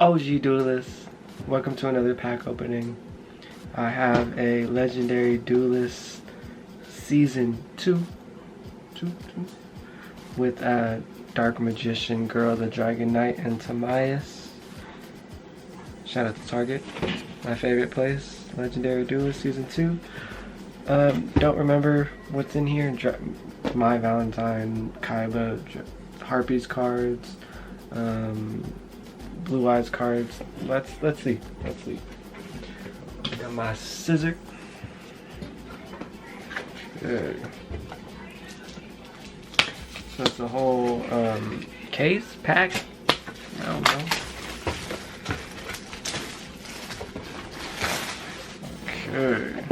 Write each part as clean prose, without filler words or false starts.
OG Duelist, welcome to another pack opening. I have a legendary Duelist season 2 with Dark Magician, Girl, the Dragon Knight, and Timaeus. Shout out to Target, my favorite place. Legendary Duelist season 2. Don't remember what's in here. My Valentine, Kaiba, Harpies cards, Blue Eyes cards. Let's see. Got my scissor. Good. So it's a whole case pack. I don't know. Okay.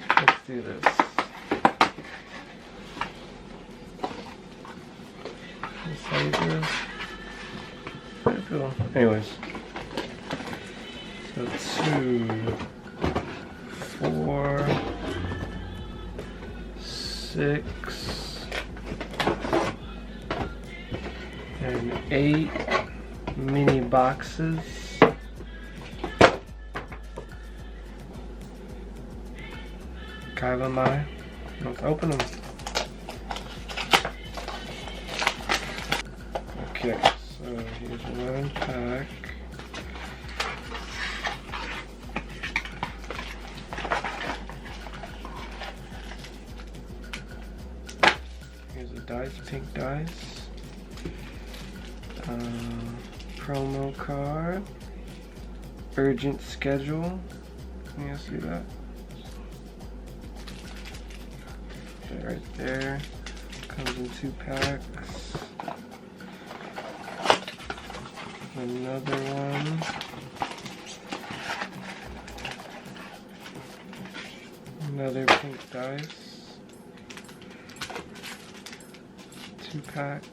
Let's do this. That's how you do it. Pretty cool. Anyways. So 2, 4, 6, and 8 mini boxes. Kaiba Mai. Let's open them. Okay, so here's one pack. Here's a dice, pink dice. Promo card. Urgent schedule. Can you see that? Okay, right there. Comes in 2 packs. Another one. Another pink dice. 2 packs.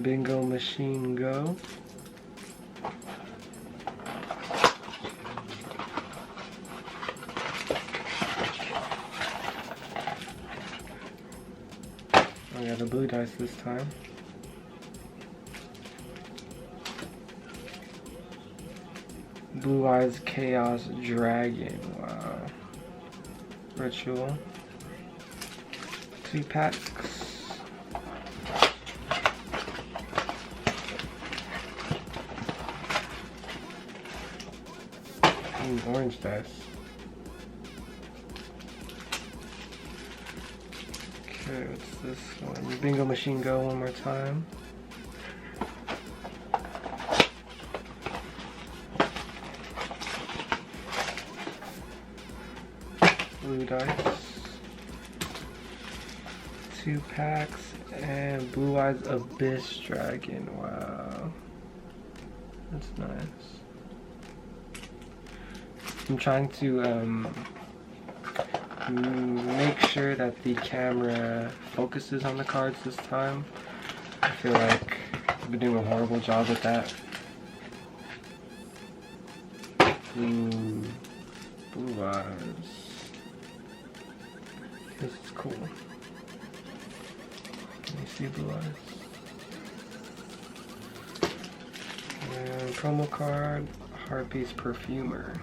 Bingo Machine Go. I got a blue dice this time. Blue Eyes Chaos Dragon. Wow. Ritual. 2 packs. Orange dice. Okay, what's this one? Bingo Machine Go one more time. Blue dice. 2 packs and Blue Eyes Abyss Dragon. Wow. That's nice. I'm trying to make sure that the camera focuses on the cards this time. I feel like I've been doing a horrible job with that. Blue Eyes. This is cool. Let me see Blue Eyes. And promo card, Harpies Perfumer.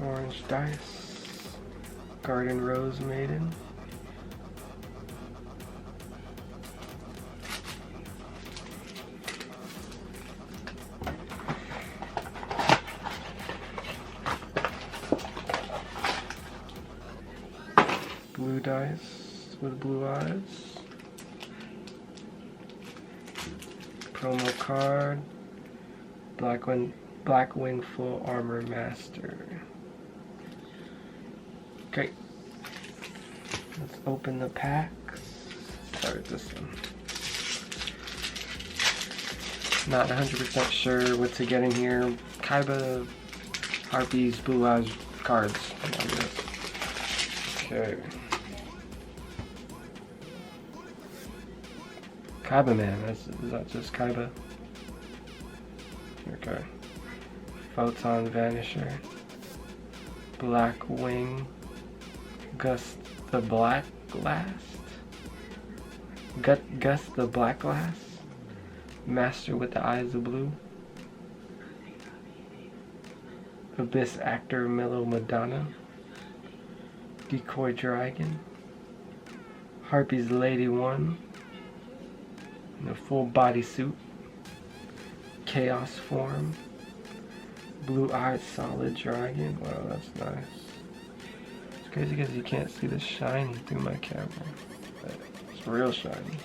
Orange dice, Garden Rose Maiden, blue dice with blue eyes, promo card, Blackwing Full Armor Master. Okay, let's open the packs. Start this one. Not 100% sure what to get in here. Kaiba, Harpies, Blue Eyes cards. Okay. Kaiba Man, is that just Kaiba? Okay. Photon Vanisher. Black Wing. Gus the Black Last. Gus the Black Last. Master with the Eyes of Blue. Abyss Actor Mellow Madonna. Decoy Dragon. Harpy's Lady 1. In a full bodysuit. Chaos Form. Blue-eyed Solid Dragon. Wow, that's nice. It's crazy because you can't see the shiny through my camera. But it's real shiny.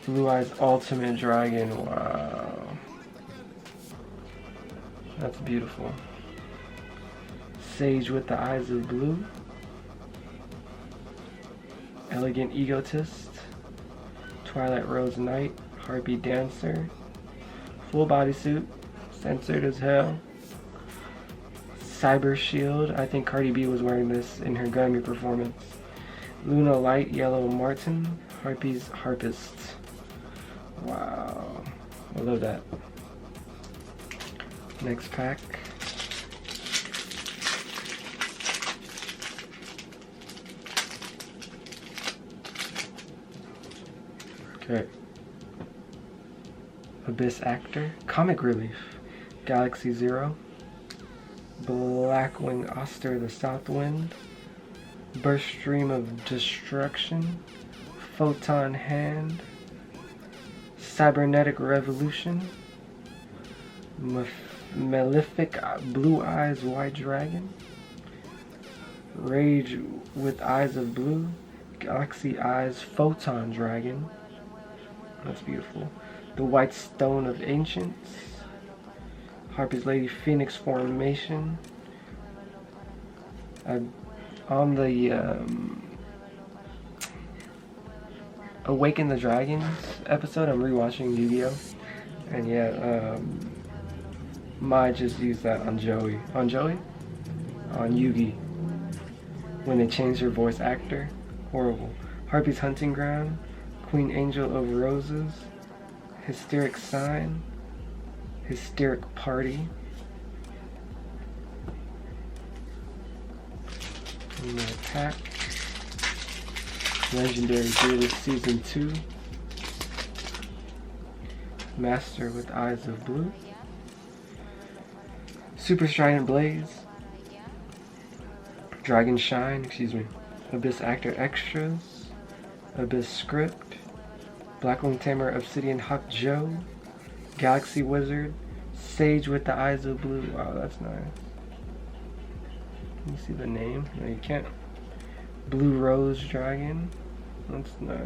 Blue Eyes Ultimate Dragon. Wow. That's beautiful. Sage with the Eyes of Blue. Elegant Egotist. Twilight Rose Knight. Harpy Dancer. Full bodysuit. Censored as hell. Cyber Shield. I think Cardi B was wearing this in her Grammy performance. Luna Light Yellow Martin. Harpy's Harpist. Wow. I love that. Next pack. Okay. Abyss Actor. Comic Relief. Galaxy Zero. Blackwing Oster the Southwind. Burst Stream of Destruction. Photon Hand. Cybernetic Revolution. Malefic Blue Eyes White Dragon. Rage with Eyes of Blue. Galaxy Eyes Photon Dragon. That's beautiful. The White Stone of Ancients. Harpy's Lady Phoenix Formation. On the Awaken the Dragons episode, I'm rewatching Yu-Gi-Oh! And yeah, Mai just used that on Joey. On Joey? On Yugi. When they changed her voice actor. Horrible. Harpy's Hunting Ground. Queen Angel of Roses. Hysteric Sign. Hysteric Party. And the attack. Legendary Duelist Season 2. Master with Eyes of Blue. Super Strident Blaze. Dragon Shine, Abyss Actor Extras. Abyss Script. Blackwing Tamer Obsidian Hawk Joe. Galaxy Wizard. Sage with the Eyes of Blue. Wow, that's nice. Can you see the name? No, you can't. Blue Rose Dragon. That's nice.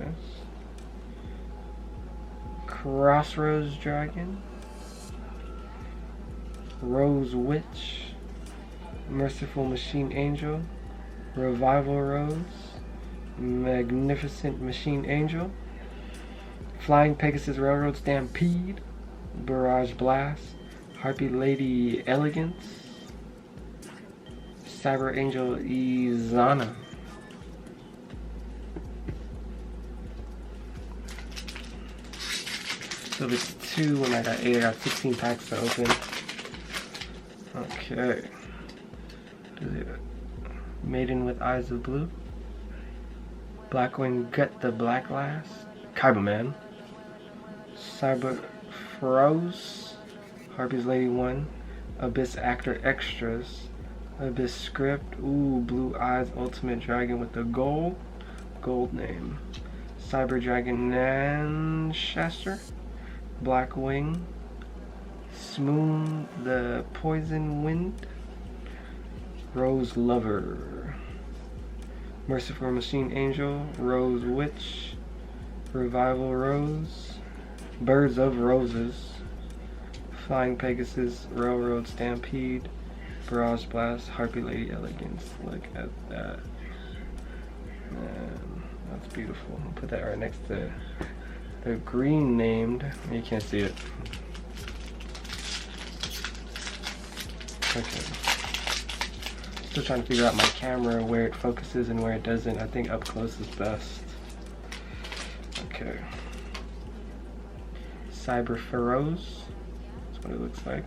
Crossroads Dragon. Rose Witch. Merciful Machine Angel. Revival Rose. Magnificent Machine Angel. Flying Pegasus Railroad Stampede. Barrage Blast. Harpy Lady Elegance. Cyber Angel Izana. So if it's 2 when I got 8, I got 16 packs to open. Okay. Maiden with Eyes of Blue. Blackwing Gut the Black Last. Kaiba Man. Cyber Froze. Harpy's Lady 1. Abyss Actor Extras. Abyss Script. Ooh, Blue Eyes Ultimate Dragon with the gold name. Cyber Dragon Nanchester. Blackwing. Smoon the Poison Wind. Rose Lover. Merciful Machine Angel. Rose Witch. Revival Rose. Birds of Roses. Flying Pegasus Railroad Stampede. Barrage Blast. Harpy Lady Elegance. Look at that. Man, that's beautiful. I'll put that right next to the green named. You can't see it. Okay. Still trying to figure out my camera, where it focuses and where it doesn't. I think up close is best. Okay. Cyber Feroz. That's what it looks like.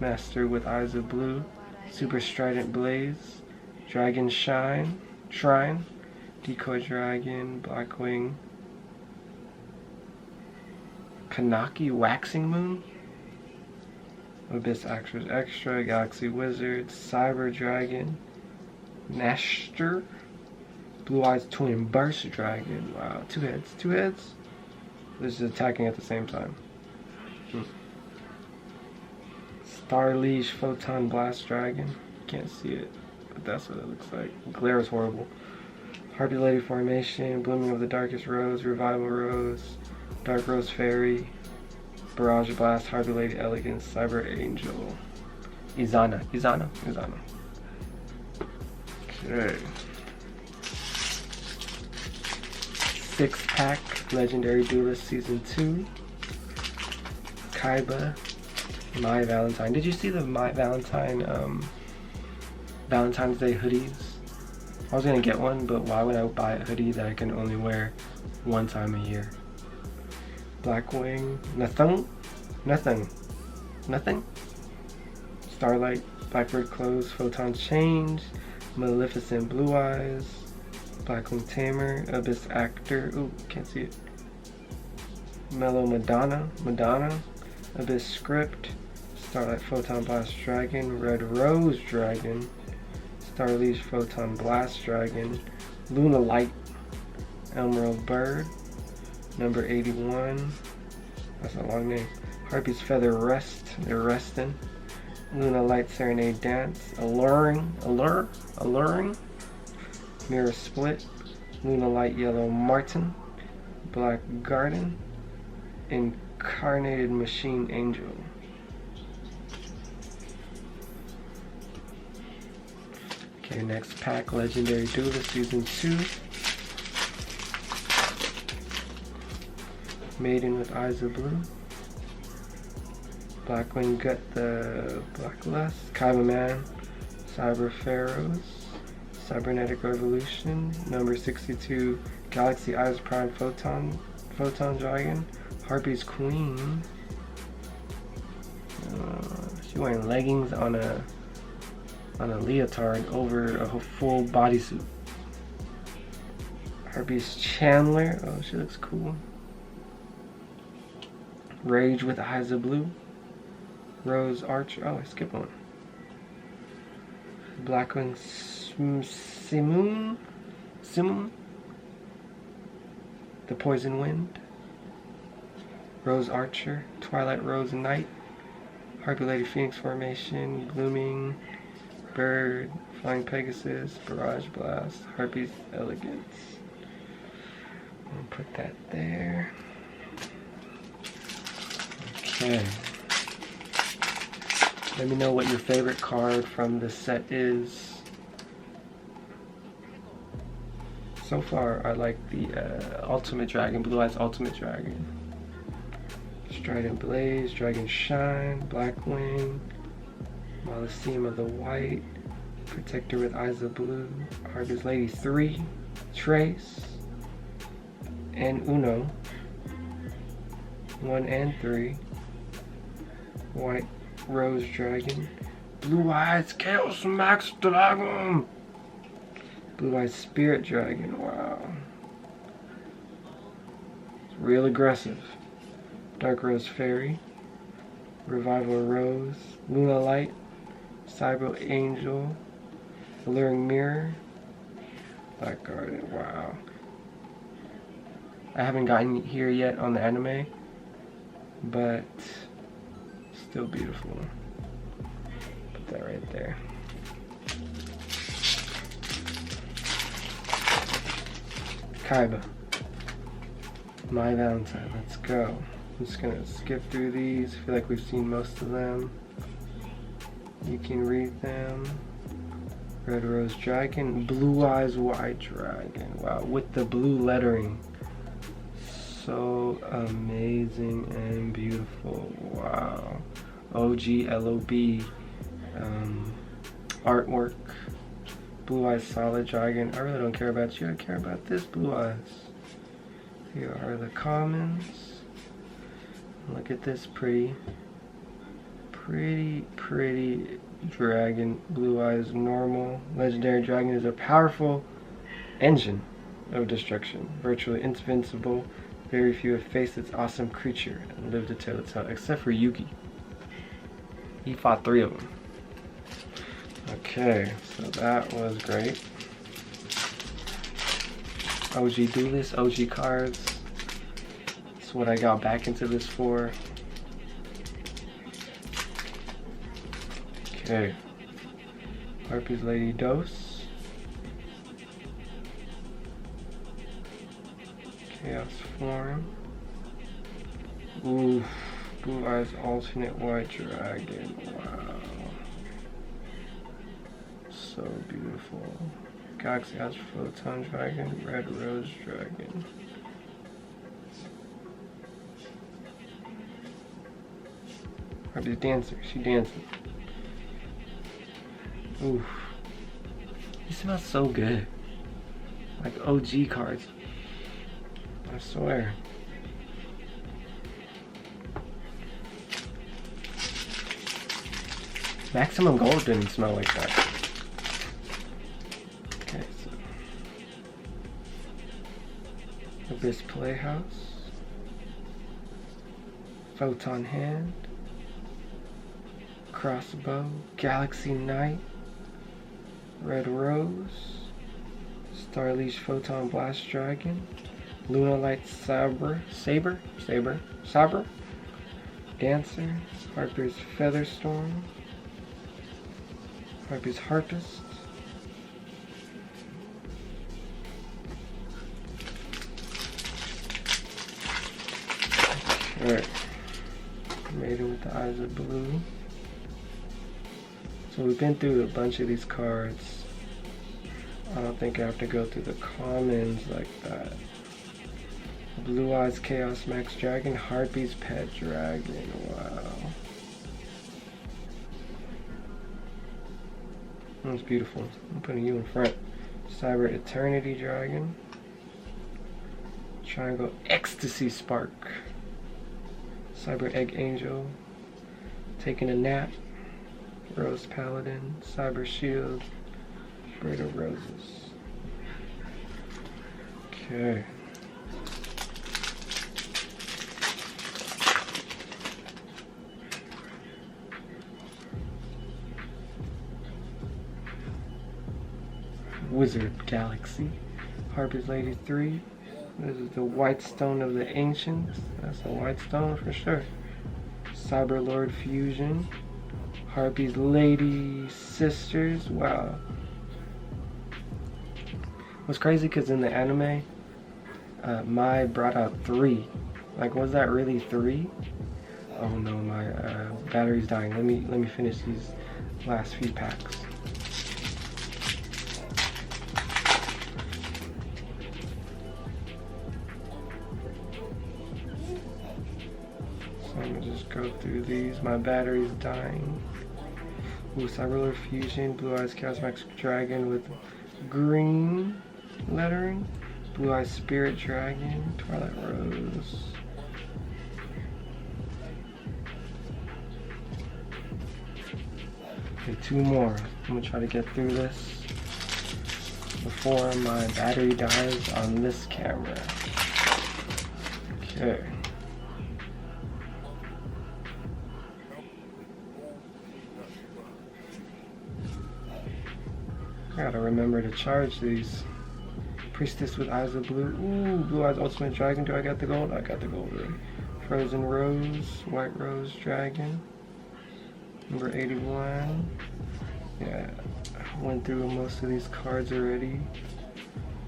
Master with Eyes of Blue. Super Strident Blaze. Dragon Shrine. Decoy Dragon. Blackwing. Kanaki Waxing Moon. Abyss Actors Extra. Galaxy Wizard. Cyber Dragon. Nashter. Blue Eyes Twin Burst Dragon. Wow, two heads. This is attacking at the same time. Star Leash Photon Blast Dragon. Can't see it, but that's what it looks like. Glare is horrible. Harpy Lady Formation. Blooming of the Darkest Rose. Revival Rose. Dark Rose Fairy. Barrage Blast. Harpy Lady Elegance. Cyber Angel. Izana. Okay. 6-pack Legendary Duelist Season 2. Kaiba. My Valentine. Did you see the My Valentine Valentine's Day hoodies? I was gonna get one, but why would I buy a hoodie that I can only wear one time a year? Blackwing. Nothing. Starlight. Blackbird Clothes. Photon Change. Maleficent Blue Eyes. Blackwing Tamer. Abyss Actor. Ooh, can't see it. Mellow Madonna. Abyss Script. Starlight Photon Blast Dragon. Red Rose Dragon. Starleash Photon Blast Dragon. Luna Light. Emerald Bird. Number 81. That's a long name. Harpy's Feather Rest. They're resting. Luna Light Serenade Dance. Alluring. Mirror Split. Luna Light Yellow Martin. Black Garden. Incarnated Machine Angel. Okay, next pack, Legendary Duelist Season 2. Maiden with Eyes of Blue. Blackwing Gut the Blacklust. Kaiba Man. Cyber Pharaohs. Cybernetic Revolution. Number 62, Galaxy Eyes Prime Photon Dragon. Harpy's Queen. She's wearing leggings on a leotard over a full bodysuit. Harpy's Chandler. Oh, she looks cool. Rage with Eyes of Blue. Rose Archer. Oh, I skipped one. Blackwing Simoon. The Poison Wind. Rose Archer. Twilight Rose Knight. Harpy Lady Phoenix Formation. Blooming Bird. Flying Pegasus. Barrage Blast. Harpy's Elegance. I'll put that there. Okay. Let me know what your favorite card from this set is. So far, I like the Ultimate Dragon, Blue Eyes Ultimate Dragon. Strident Blaze, Dragon Shine, Blackwing, Mausoleum of the White, Protector with Eyes of Blue, Harpy's Lady 3, Trace, and Uno, 1 and 3, White Rose Dragon, Blue Eyes Chaos Max Dragon, Blue Eyes Spirit Dragon, wow. It's real aggressive. Dark Rose Fairy, Revival Rose, Luna Light, Cyber Angel, Alluring Mirror, Black Garden, wow. I haven't gotten here yet on the anime, but still beautiful. Put that right there. Kaiba. My Valentine, let's go. I'm just gonna skip through these. I feel like we've seen most of them. You can read them. Red Rose Dragon, Blue Eyes White Dragon. Wow, with the blue lettering. So amazing and beautiful. Wow. OG LOB artwork. Blue Eyes Solid Dragon. I really don't care about you. I care about this Blue Eyes. Here are the commons. Look Look at this pretty dragon. Blue eyes normal. Legendary dragon is a powerful engine of destruction. Virtually invincible. Very few have faced this awesome creature and lived to tell its tale, except for Yugi. He fought 3 of them. Okay, so that was great. OG Duelist, OG cards. That's what I got back into this for. Okay. Harpy's Lady Dose. Chaos Form. Ooh, Blue Eyes Alternate White Dragon. Wow. So beautiful. Galaxy Eyes Photon Dragon. Red Rose Dragon. Harpy's Dancer. She dancing. Ooh. He smells so good. Like OG cards. I swear. Maximum Gold didn't smell like that. Okay, so Abyss Playhouse. Photon Hand. Crossbow. Galaxy Knight. Red Rose. Starleash Photon Blast Dragon. Luna Light Saber. Dancer. Harper's Featherstorm. Harpy's Harpist. Alright. Maiden with the Eyes of Blue. So we've been through a bunch of these cards. I don't think I have to go through the commons like that. Blue Eyes Chaos Max Dragon, Harpy's Pet Dragon. Wow. That's beautiful. I'm putting you in front. Cyber Eternity Dragon. Triangle Ecstasy Spark. Cyber Egg Angel. Taking a Nap. Rose Paladin. Cyber Shield. Braid of Roses. Okay. Wizard Galaxy. Harpy's Lady 3. This is the White Stone of the Ancients. That's a white stone for sure. Cyber Lord Fusion. Harpy's Lady Sisters. Wow. What's crazy because in the anime, Mai brought out 3. Like, was that really 3? Oh no, my battery's dying. Let me finish these last few packs. So I'm gonna just go through these. My battery's dying. Ooh, Cyberlord Fusion, Blue Eyes Chaos Max Dragon with green lettering. Blue Eyes Spirit Dragon, Twilight Rose. Okay, 2 more. I'm gonna try to get through this before my battery dies on this camera. Okay. I gotta remember to charge these. Priestess with Eyes of Blue. Ooh, Blue Eyes Ultimate Dragon. Do I got the gold? I got the gold already. Frozen Rose. White Rose Dragon. Number 81. Yeah, I went through most of these cards already.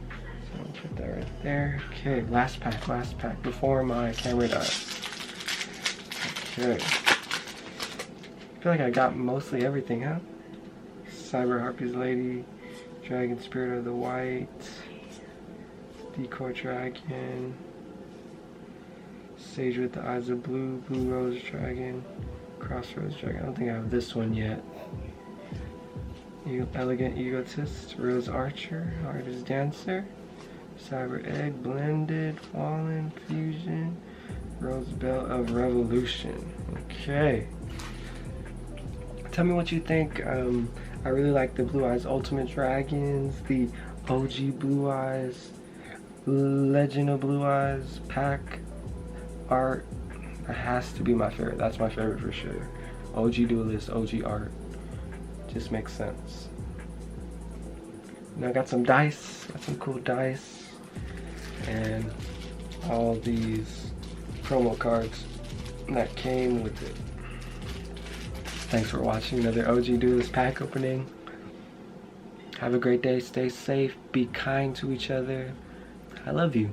So I'll put that right there. Okay, last pack before my camera dies. Okay. I feel like I got mostly everything, huh? Cyber Harpy's Lady. Dragon Spirit of the White. Decoy Dragon. Sage with the Eyes of Blue. Blue Rose Dragon. Crossroads Dragon. I don't think I have this one yet. Elegant Egotist. Rose Archer. Artist Dancer. Cyber Egg. Blended. Fallen. Fusion. Roosevelt of Revolution. Okay. Tell me what you think. I really like the Blue Eyes Ultimate Dragons, the OG Blue Eyes, Legend of Blue Eyes pack art. That has to be my favorite. That's my favorite for sure. OG Duelist, OG art. Just makes sense. Now I got some dice. Got some cool dice. And all these promo cards that came with it. Thanks for watching another OG Duelist pack opening. Have a great day. Stay safe. Be kind to each other. I love you.